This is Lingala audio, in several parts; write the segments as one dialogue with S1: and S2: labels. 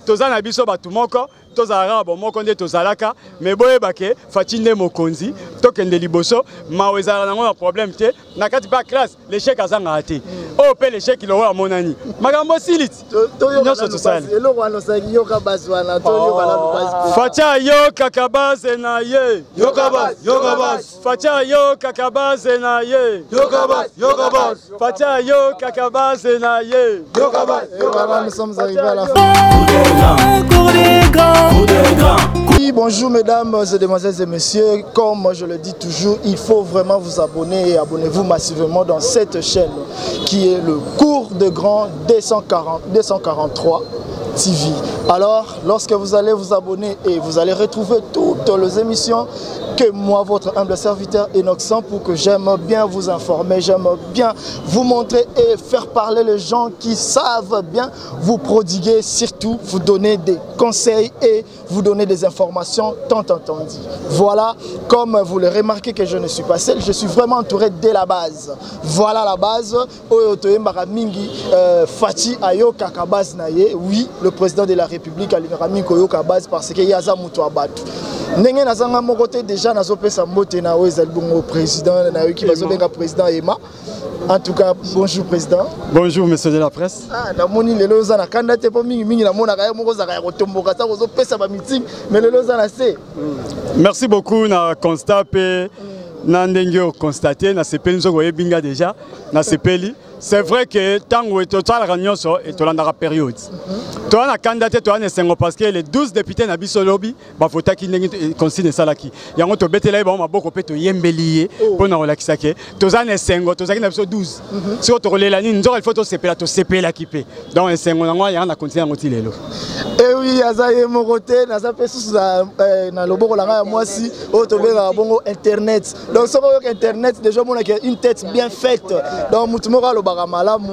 S1: tozana biso batu moko tozalaka bon moko nde tozalaka mais boyeba ke fati nde mokonzi tokende liboso mawe ezala nango na problème te na kati ba classe l'échec azanga te o pe l'échec il aura monani makambo siliti nyonso tosali
S2: eloko wana osaki yoka basi wana to yoka na basi
S1: fatia yoka kabaze na ye yoka basi fatia yoka kabaze na ye yoka basi fatia yoka kabaze na ye yoka basi.
S2: Voilà, nous sommes arrivés à la fin. Oui, bonjour mesdames et demoiselles et messieurs, comme je le dis toujours, il faut vraiment vous abonner et abonnez-vous massivement dans cette chaîne qui est le cours de grand 243 TV. Alors, lorsque vous allez vous abonner et vous allez retrouver toutes les émissions que moi, votre humble serviteur Enoxan, pour que j'aime bien vous informer, j'aime bien vous montrer et faire parler les gens qui savent bien vous prodiguer, surtout vous donner des conseils et vous donner des informations tant entendues. Voilà, comme vous le remarquez que je ne suis pas seul, je suis vraiment entouré dès la base. Voilà la base. Fati Ayo Kakabaz Naye, oui, le président de la République, Alinarami Koyo Kabaz, parce qu'il y a Zamoutou Abatu. Nengen Nazanga Mokote déjà Nazope Sambote Nawe Zalbongo président, Naoki Bazobenga président Emma. En tout cas, bonjour président.
S1: Bonjour monsieur de la presse.
S2: Ah, namoni lelo zana kandate po mingi mingi namona kaya moko zaka kotomboka sa kozo pesa ba meeting, mais lelo zana c'est.
S1: Merci beaucoup na constat pe na ndenge constaté na sepeli nzo koyebinga déjà na sepeli. C'est vrai que tant que tu as la réunion et tu as la période. Tu as la candidature, tu as un sengo parce que les 12 députés na biso lobby, ba fota ki ndengi consigne ça là qui. Yango to betela ba ma boko pe to yembelier pour na relaxer ke. Tu as un sengo, tu as na biso 12. Si tu relais la ligne, il faut to sepela to sepela ki pe. Donc un sengo na ya na continuer ngoti lelo.
S2: Eh oui, azaye mo côté na za pe sous na loboko la moi si o to bela bongo internet. Donc ça va internet déjà mon une tête bien faite. Donc mutu mo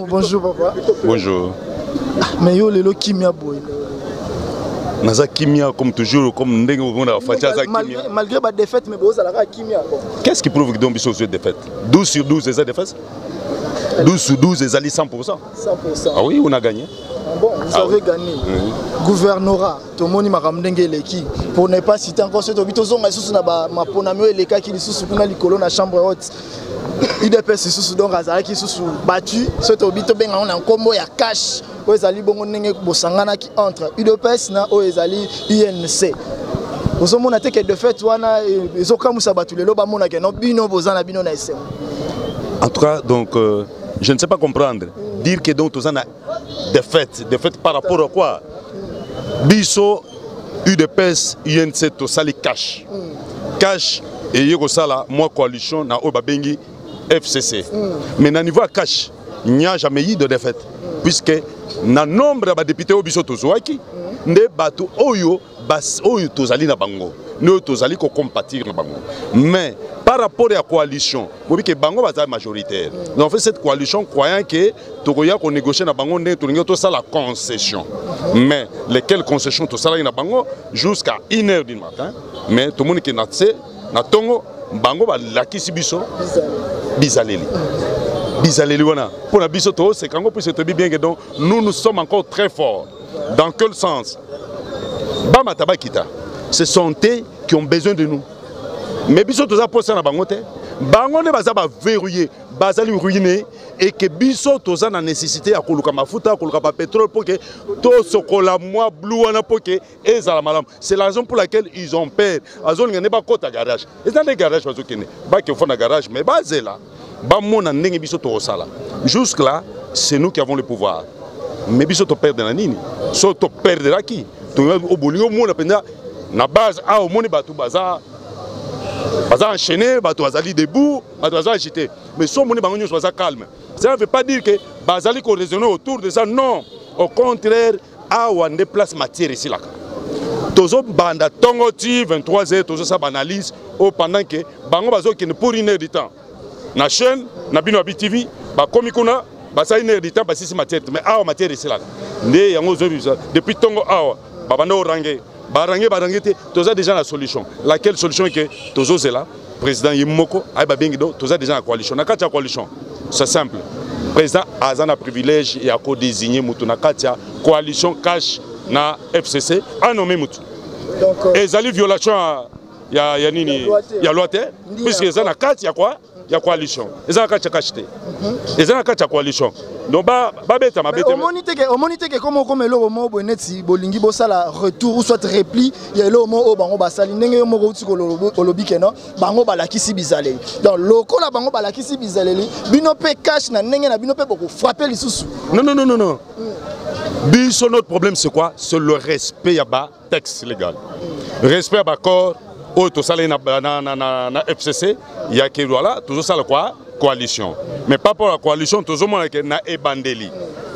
S2: bonjour papa.
S3: Bonjour.
S2: Mais yo lelo kimia boy.
S3: Naza kimia comme toujours comme ndenge on a fait ça kimia.
S2: Malgré la défaite mais boza la kimia.
S3: Qu'est-ce qui prouve que donc biso défaite? 12 sur 12 c'est ça défaite? 12 sur 12 c'est 100%. 100%. Ah oui, on a gagné.
S2: Bon, vous avez gagné. Gouvernorat, tout le monde m'a ramené l'équipe. Pour ne pas citer encore ce que vous avez dit, ma ponamio et les cas qui sont sous la chambre haute. IDPS sous donc Azara qui sous battu. Ce que vous avez on a un combo ya cash. Où les ali bongo nenge bosangana qui entre. IDPS na où les ali INC. Vous avez montré que de fait wana ils ont comme ça battu le loba mona que non bino bozana bino na SM.
S3: En tout cas donc je ne sais pas comprendre. Dire que donc tous en a défaite par rapport à quoi? Biso UDPS INC to sali cash. Cash et yeko sala moi coalition na obabengi FCC. Mais na niveau cash, il n'y a jamais eu de défaite puisque na nombre de députés au biso tozwaki nde batu oyo bas oyo tozali na bango. Nous tozali ko compatir na bango. Mais par rapport à la coalition, vous voyez que bango va être majoritaire. Donc on fait cette coalition croyant que tokoya ko négocier na bango nde tolingo to ça la concession. Mais lesquelles concessions to ça na bango jusqu'à 1h du matin. Mais tout le monde qui n'a tse na tongo bango ba lakisi biso bizaleli. Bizaleli wana. Pour la biso to c'est quand on peut se te bien que donc nous sommes encore très forts. Dans quel sens? Bama tabakita. Ce sont eux qui ont besoin de nous. Mais biso toza posa na bango te. Bango ne baza ba verrouiller, bazali ruiner et que biso toza na nécessité à koluka mafuta, koluka ba pétrole pour que to sokola moi blue wana pour que ezala malam. C'est la raison pour laquelle ils ont peur. Azon ngene ba kota garage. Et dans les garages bazo kene. Ba ki font na garage mais bazela. Ba mona ndenge biso to sala. Jusque là, c'est nous qui avons le pouvoir. Mais biso to perdre na nini? So to perdre qui? To obolingo mona penda na base a au moni batu baza enchaîné, batu azali debout, batu azali agité. Mais si on moni bango nyonso baza calme. Ça ne veut pas dire que bazali ko raisonner autour de ça, non. Au contraire, a ou en déplace matière ici là. Tozo banda tongo ti 23h tozo sa analyse au pendant que bango bazo qui ne pour une heure du temps. Na chaîne, na bino abi TV, ba komi kuna, ba sa une heure du temps ba sisi matière, mais a matière ici là. Ndé yango zo depuis tongo a ba banda orangé. Barangé, tu as déjà la solution. Laquelle solution est que tu as là, président Yimoko, tu as déjà la coalition. La coalition, c'est simple. Le président a un privilège et a désigné la coalition cash na FCC a nommé mutu.
S2: Donc
S3: et zali violation ya nini ya loi te puisque ils na carte ya quoi ya coalition. Ils ont carte acheté. Ils ont carte coalition. Donc ba beta ma beta.
S2: Au monité que comme le moment boneti bolingi bosala retour ou soit repli ya le moment au bango basali ndenge mo ko tiko lobi keno bango balakisi bizaleli. Donc lokola bango balakisi bizaleli bino pe cash na ndenge na bino pe boko frapper lisusu.
S3: Non. Biso notre problème c'est quoi? C'est le respect ya ba texte légal. Respect à ba corps au to sala na FCC ya que voilà toujours ça quoi coalition. Mais pas pour la coalition, tout le monde na ebandeli.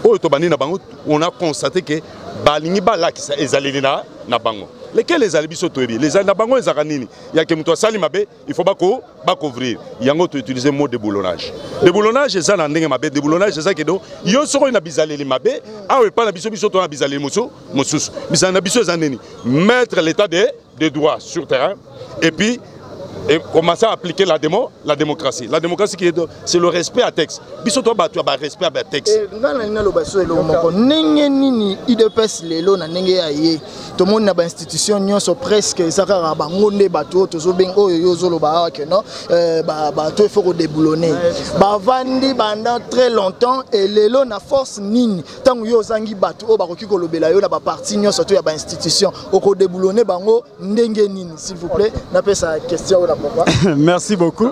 S3: Oh, to bandi na bango, on a constaté que balingi bala qui ça ezaleli na bango. Lesquels les alibis sont tombés? Les na bango ezakanini. Il y a que muto sali mabe, il faut ba couvrir. Il y a ngoto utiliser mot déboulonnage. Déboulonnage ça na ndenge mabe, déboulonnage ça que do yo soko na bizaleli mabe, ah oui pas na biso to na bizaleli mususu. Bisa na biso zaneni. Mettre l'état de droit sur terrain et puis et commencer à appliquer la démocratie. La démocratie qui est c'est le respect à texte. Biso to ba tu ba respect à texte.
S2: Ngana nina lo baso elo moko nenge nini IDPS lelo na nenge aye. To monde na ba institution nyonso presque zakara bango nde bato to zo beng oyo yo zo lo ba ke no ba to faut déboulonner. Ba vandi pendant très longtemps et lelo na force nini tangu yo zangi bato o ba koki ko lobela yo na ba parti nyonso to ya ba institution o ko déboulonner bango ndenge nini s'il vous plaît na pesa question.
S1: Merci beaucoup.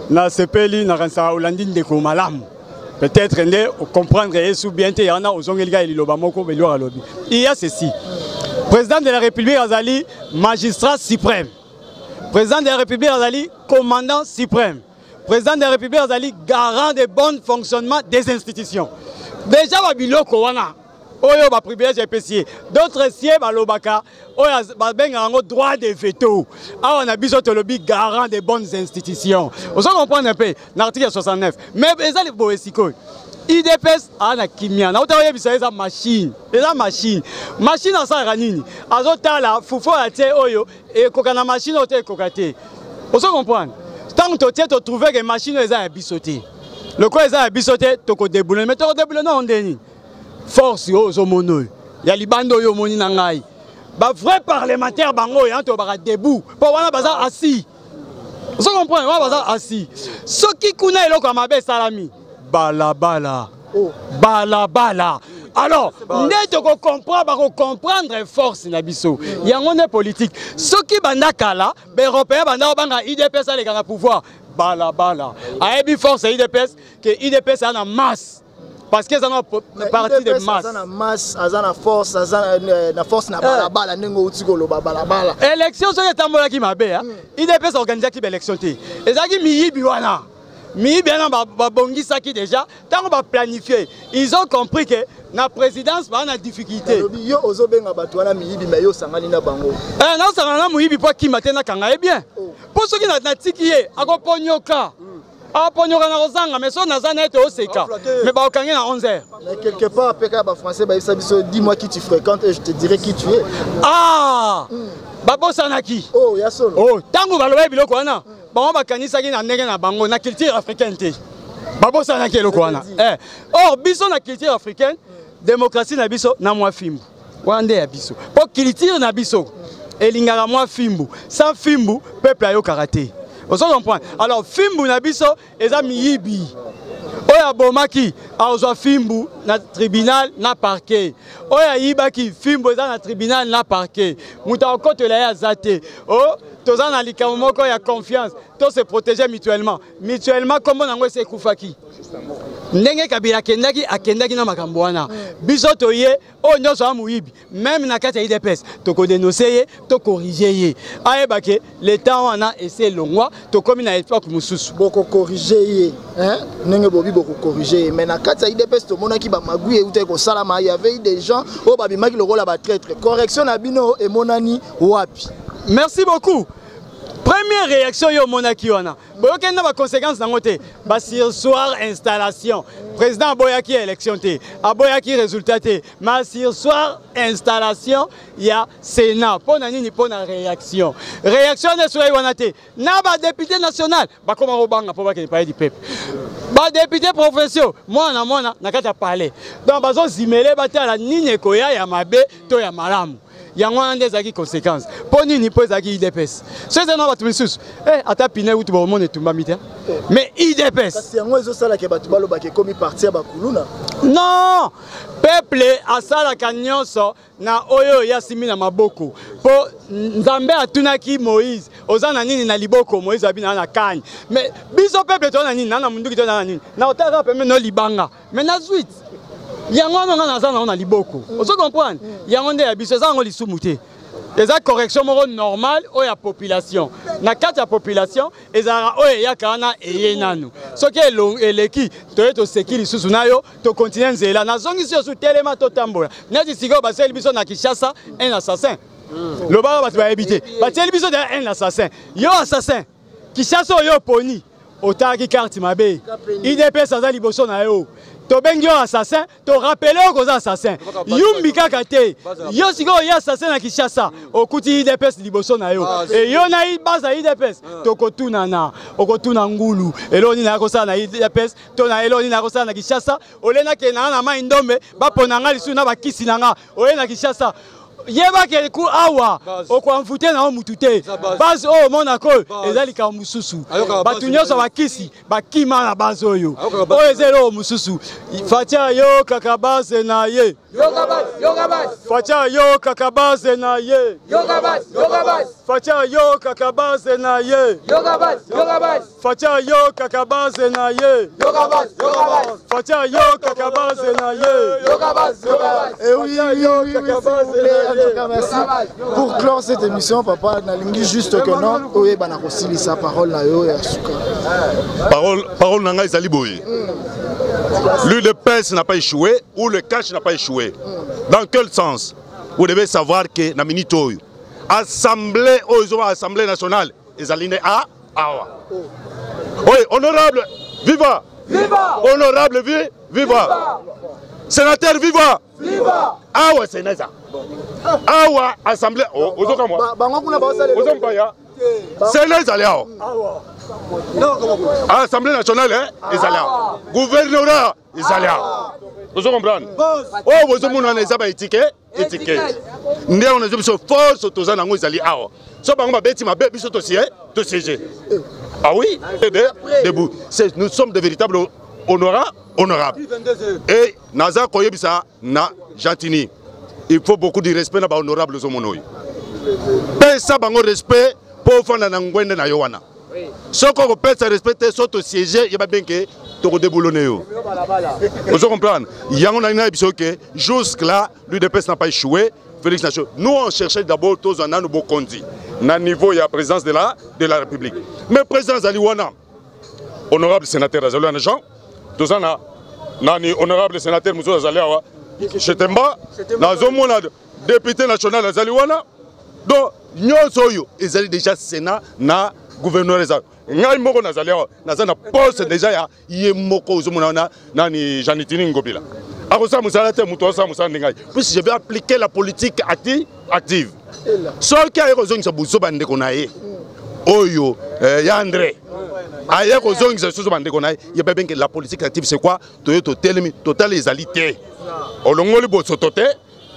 S1: Na sepeli na ransa Holandine de Komalam. Peut-être on comprendre et sous bien te yana ozongelga liloba moko belo alobi. Il y a ceci. Président de la République Azali, magistrat suprême. Président de la République Azali, commandant suprême. Président de la République Azali, garant de bon fonctionnement des institutions. Déjà babiloko wana oyo ba privilège épicier d'autres sié ba lobaka oyo ba benga ngo droit de veto ah on a biso to lobby garant des bonnes institutions on se comprend un peu l'article 69 mais eza le boesiko IDPS ana kimia na otaye bisa eza machine na sa nini azotala fufo atie oyo e kokana machine ote kokate on se comprend tant que tu trouver que machine eza bisoté le quoi eza bisoté to ko déboulonner mais to ko déboulonner on deni force yo zomono ya libando yo moni na ngai ba vrai parlementaire bango ya to ba debout pour wana baza assis vous comprenez wana baza assis soki kuna eloko mabe salami balabala alors ndeto ko comprendre force na biso yango ne politique soki banda kala ba européen banda banga IDPS ale kana pouvoir balabala ayebi force IDPS que IDPS a na masse. Parce qu'ils ont une partie de masse.
S2: Azana force, na force na balabala nengo utikolo balabala.
S1: Élection so etambola ki mabe hein. IDPS organiser ki élection té. Ezaki miyibi wana. Miyibi na ba bongisa ki déjà tant on va planifier. Ils ont compris que na présidence ba na difficulté.
S2: Yo ozobenga bato wana miyibi mais yo sangani na bango.
S1: Na sangana miyibi po ki matena kanga bien. Pour ceux qui na tikié akoponyoka. Ah, pour nous, on a osanga, mais si on a zana été au CK, mais bah, on a 11h.
S2: Mais quelque part, PK français, dis-moi qui tu fréquentes et je te dirai qui tu es.
S1: Ah! Babo Sanaki.
S2: Oh, Yassol.
S1: Oh, tango baloba biloko wana. Ba on ba kanisa ki na ndenge na bango na culture africaine te. Babo Sanaki loko wana. Or biso na culture africaine, démocratie na biso na mwa fimbu. Wande ya biso. Po culture na biso. Elingara mwa fimbu. Sans fimbu, peuple ayo karaté. On se comprend. Alors, Fimbu Nabiso est un miyibi. Oya Bomaki, a Fimbu na tribunal na parquet. Oya Ibaki, Fimbu na tribunal na parquet. Mouta okote la ya zate. Oh, tozan na likamoko ya confiance. Tous se protéger mutuellement. Mutuellement, comment on a se koufaki? Ndenge kabila akendaki na makambo wana. Biso toye o nyoso amuyibi. Même na kati ya IDPS, to ko dénoncer ye, to corriger ye. Ayebake le temps wana essayer longwa, to komi na époque mususu.
S2: Boko corriger ye, hein? Ndenge bobi boko corriger ye. Mais na kati ya IDPS to monaki ba magui ute ko salama, il y avait des gens o ba bimaki le rôle ba traître. Correction na bino e monani wapi.
S1: Merci beaucoup. Première réaction yo monaki wana. Boyoke na ba conséquences nango te. Ba sursoir installation. Président boyaki élection te. Aboyaki résultat te. Ma sursoir installation ya Sénat. Pona nini pona réaction. Réaction de soyez wana te. Na ba député national ba koma robanga po ba ke pa di peuple. Ba député profession, moi na kata parler. Donc bazo zimele batala nini koya ya mabe to ya malamu. Yango ande zaki conséquences. Poni ni po zaki IDPS. Ce c'est non batu misusu. Ata pine utu ba monde tumba mita. Mais IDPS.
S2: Kasi yango ezo sala ke batu balo ba ke komi partir ba kuluna.
S1: Non. Peuple asala kanyonso na oyo ya simi na maboko. Po Nzambe atunaki Moïse. Ozana nini na liboko Moïse abina na kany. Mais biso peuple to na nini na munduki to na nini. Na otaka peme no libanga. Mais na suite. Yango non na na liboko. Ozo comprendre. Yango nde ya biso za ngo lisumu te. Eza correction moko normal o ya population. Na kati ya population ezara o ya kana eye nanu. Soki eleki to sekili susu nayo to continue nzela. Na zongi su telema to tambola. Neti siko baseli biso na Kinshasa un assassin. Le baba ba ba habiter. Ba teli biso de un assassin. Yo assassin. Kinshasa yo poni. Otaki carte mabe. IDPS aza liboso na yo. To bengyo assassin, to rappelé au cause assassin. Yumbi kakate. Yo sigo ya assassin na Kinshasa. Okuti IDPS liboso na yo. Et yo na baza IDPS. To kotuna na, okotuna ngulu. Eloni na kosa na IDPS, to na eloni na kosa na Kinshasa. Olena ke na ma indombe, ba ponanga lisu na ba kisi nanga. Olena Kinshasa. Yeba ke ku awa okwa mfute na mutute base o monako ezali ka mususu batunyoso bakisi bakima na base oyo o ezelo mususu fatia yo kakabase na ye fatia yo kakabase na ye fatia yo kakabase na ye fatia yo kakabase na ye fatia yo kakabase na ye
S2: Et oui, merci. Pour clore cette émission, papa, nalingi juste que non, oye banakosili sa parole na yo ya suka.
S3: Parole nanga ezali boye. L'UDPS n'a pas échoué ou le cash n'a pas échoué. Dans quel sens? Vous devez savoir que na minito assemblée assemblée nationale ezali ne a awa. Oui, honorable, viva! Viva! Honorable, viva! Sénateur, viva! Viva! Awa sénateur. Awa assemblée ozoka moi. C'est les alliés. Assemblée nationale les alliés. Gouvernorat les alliés. Vous comprenez? Oh vous avez un ezaba étiquette. Nous on a une force autour nango les alliés. So bango ba beti mabe biso to siéger. Ah oui, debout. Nous sommes de véritables honorables. Et naza koyebisa na Jantini. Il faut beaucoup de respect na ba honorable zomonoy. Pesa bango respect pour fanda na ngwende na yowana. Soko ko pesa respecter soto siéger yeba benke to ko déboulonner yo. Vous comprenez? Yango na ina biso que jusque là l'UDPS n'a pas échoué. Félix Nacho. Nous on cherchait d'abord tous en nouveau conduit. Na niveau il y a présidence de la République. Mais président Zaliwana, honorable sénateur Azaliwana Jean, tous en nani honorable sénateur Mousso Azaliawa, Chetemba, Nazomona député national Azaliwana, donc Nyosoyo, ils allaient déjà Sénat, na gouverneur Azal. Ngai moko Nazaliawa, Nazana poste déjà ya yemoko Zomona nani Janitini Ngobila. Akosa Moussalate Moutosa Moussa Ndengai. Puis je vais appliquer la politique active. Seul qui a raison que Bousso Bande Konaye. Oyo, Yandré. Ailleurs aux zones qui sont bandées, il y a bien que la politique active c'est quoi? Total égalité. Au long de l'Ibo Sototé,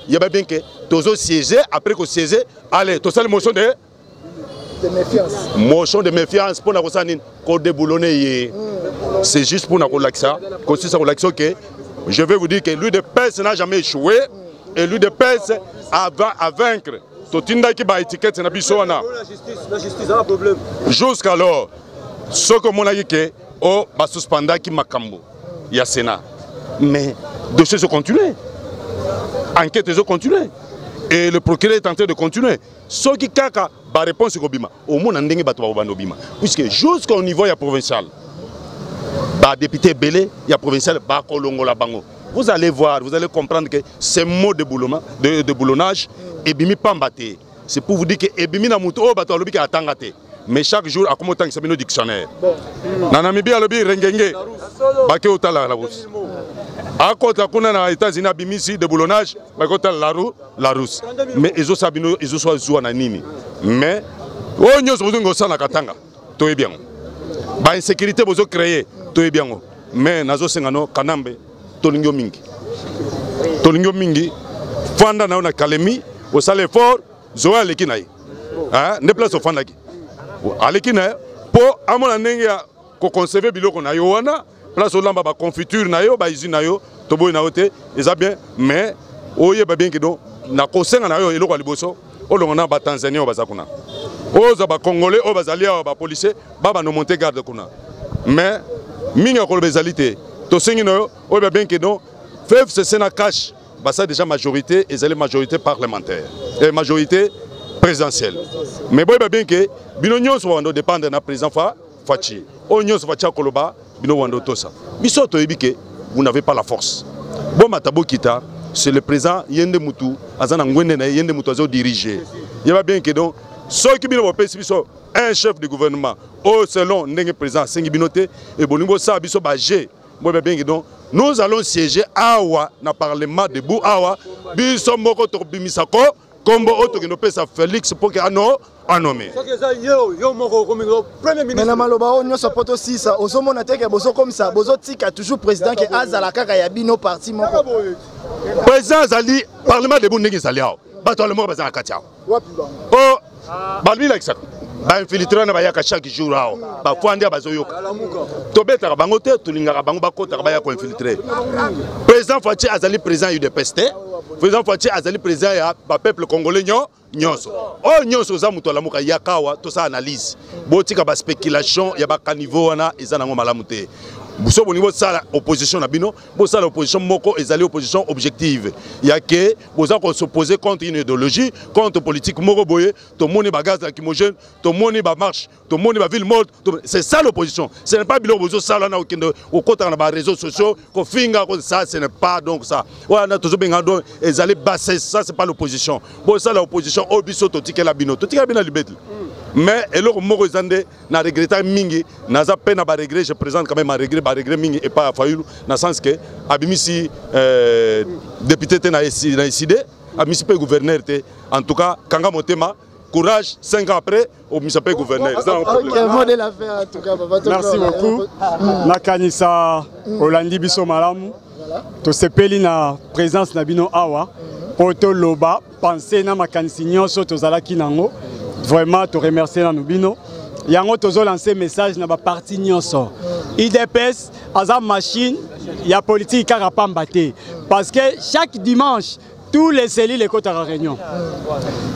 S3: il y a bien que tous siéger, après que siéger, allez, tout ça, motion de méfiance. Motion de méfiance pour la Rosanine, qu'on déboulonne. C'est juste pour la relaxation. Que je vais vous dire que l'UDPS n'a jamais échoué et l'UDPS a vaincre. Totinda qui ba étiquette na bisoana. La justice a un problème. Jusqu'alors, ce que mon avis que oh ba suspenda qui makambo. Il y a Sénat. Mais de choses continuer. Enquête se continuer. Et le procureur est en train de continuer. Ce qui kaka ba réponse ko bima. Au moins ndenge ba to ba bima. Puisque jusqu'au niveau ya provincial. Ba député Belé, ya provincial ba kolongo la bango. Vous allez voir, vous allez comprendre que ces mots de boulonnage, Ebimi Pambate, c'est pour vous dire que Ebimi Namuto, bato alobi ka atangate. Mais chaque jour, à comment tant que c'est nos dictionnaire. Nanamibi alobi rengenge, bake otala la rousse. À côté kuna na États-Unis abimisi de boulonnage, bake la rousse. Mais ils ont sabino, ils ont soit zoua na nini. Mais on y a besoin de ça na katanga, tout est bien. Ba insécurité besoin créer, tout est bien. mais nazo sengano kanambe tolingyo mingi. Tolingyo mingi fanda na ona kalemi au sale fort zo aleki na ye. Hein, ne place au fanda ki. Aleki na po amona ndenge ya ko conserver biloko na yo wana place au lamba ba confiture na yo ba usine na yo to boy na ote eza bien mais oye ba bien que donc na kosenga na yo eloko liboso olongona ba Tanzania o bazakuna. Oza ba Congolais o bazali ba policier baba no monter garde kuna. Mais minga ko bezalité to sengi no o ba bien que donc fev se sena cash ba ça déjà majorité et les majorité parlementaire et majorité présidentielle. Mais boy ba bien que bino nyonso wando dépendre na président Fachi. O nyonso Fachi koloba bino wando tosa. Biso to ebike vous n'avez pas la force. Bon matabo kita c'est le président Yende Moutou azana ngwende na Yende Moutou azo diriger. Il va bien que donc ceux qui bino pesi biso un chef de gouvernement au selon ndenge président Sengi Binoté et boningo sa biso ba G. Moi bien que donc nous allons siéger awa na parlement de Bou awa biso moko to bimisako kombo auto que nous pesa Félix pour que ano nommé.
S2: Mais na maloba o nyoso poto sisa ozomona teke bozo comme ça bozo tika toujours président que azala kaka ya bino parti moko.
S3: Président Zali parlement de Bundegi Zaliao bato le moko bazana katia. Oh balbi like ça. Ba infiltrer na bayaka chaque jour ao ba fandi abazoyoka to beta bango te to lingaka bango bakota ba ya ko infiltrer. Président Fachi azali président UDPS te. Président Fachi azali président ya ba peuple congolais nyonso. Oh nyonso za muto la muka yakawa to sa analyse. Botika ba spéculation ya ba caniveau wana ezana ngo malamu te. Buso au niveau de ça opposition na bino, bo ça l'opposition moko ezali opposition objective. Ya que boza ko s'opposer contre une idéologie, contre politique moko boye, to moni ba gaz lacrymogène, to moni ba marche, to moni ba ville morte, c'est ça l'opposition. Ce n'est pas bilo bozo ça là na au côté na ba réseaux sociaux, ko finga ko ça ce n'est pas donc ça. Wana to zo benga do ezali basse, ça c'est pas l'opposition. Bo ça l'opposition obiso to tikela bino, to tikela bino libeti. Mais eloko moko ezande na regretter mingi, na za peine ba regret, je présente quand même ma regret mingi et pas Fayulu dans le sens que abimisi député te na décidé abimisi pe gouverneur te en tout cas kanga motema courage 5 ans après au misapé gouverneur.
S1: Merci beaucoup. Nakanisa Olandi biso malamu to sepeli na présence na bino awa poto loba penser na makanisi nyonso to zalaki nango vraiment te remercier na nubino. Yango tozo lancer message na ba parti nyonso. IDPS aza machine ya politique kaka pamba te parce que chaque dimanche tous les cellules les côtes à réunion.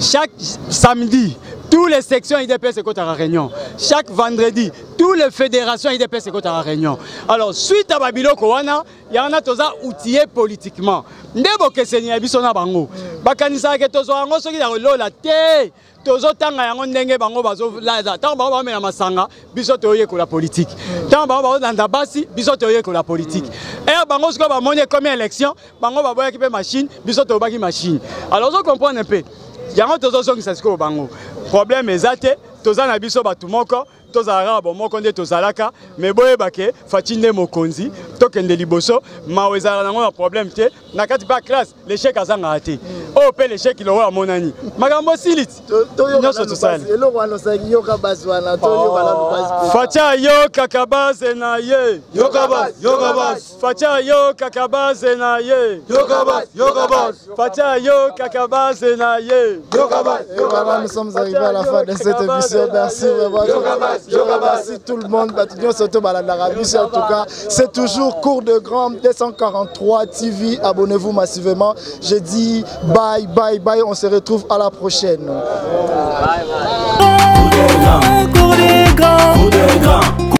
S1: Chaque samedi tous les sections IDPS écoute à réunion. Chaque vendredi toutes les fédérations IDPS écoute à réunion. Alors suite à Babiloko wana yana toza outillé politiquement. Ndebo keseni ya biso na bango. Bakanisa ke tozo ngo soki ya lola te. Tozo tanga yango ndenge bango bazo laza tant bango bamena masanga biso toye ko la politique tant bango bazo danda basi biso toye ko la politique et bango siko ba monye comme élection bango ba boya ki pe machine biso to baki machine. Alors vous comprenez un peu yango tozo songi siko bango problème ezate toza na biso batu moko tozala bon moko nde tozalaka mais boye bake fatinde mokonzi tokende liboso mawezala nango na problème te na kati ba classe l'échec azanga ate o pe l'échec lo wa monani makambo siliti nyonso tosali
S2: eloko wana saki yoka bazwana to yoka la base
S1: facha yoka kabaze na ye
S2: yoka base
S1: facha yoka kabaze na ye
S2: yoka base
S1: facha yoka kabaze na ye
S2: yoka base. Nous sommes arrivés à la fin de cette émission. Merci vraiment. Merci tout le monde. En tout cas, c'est toujours Cours de Grand 243 TV. Abonnez-vous massivement. Je dis bye. On se retrouve à la prochaine.
S4: Bye.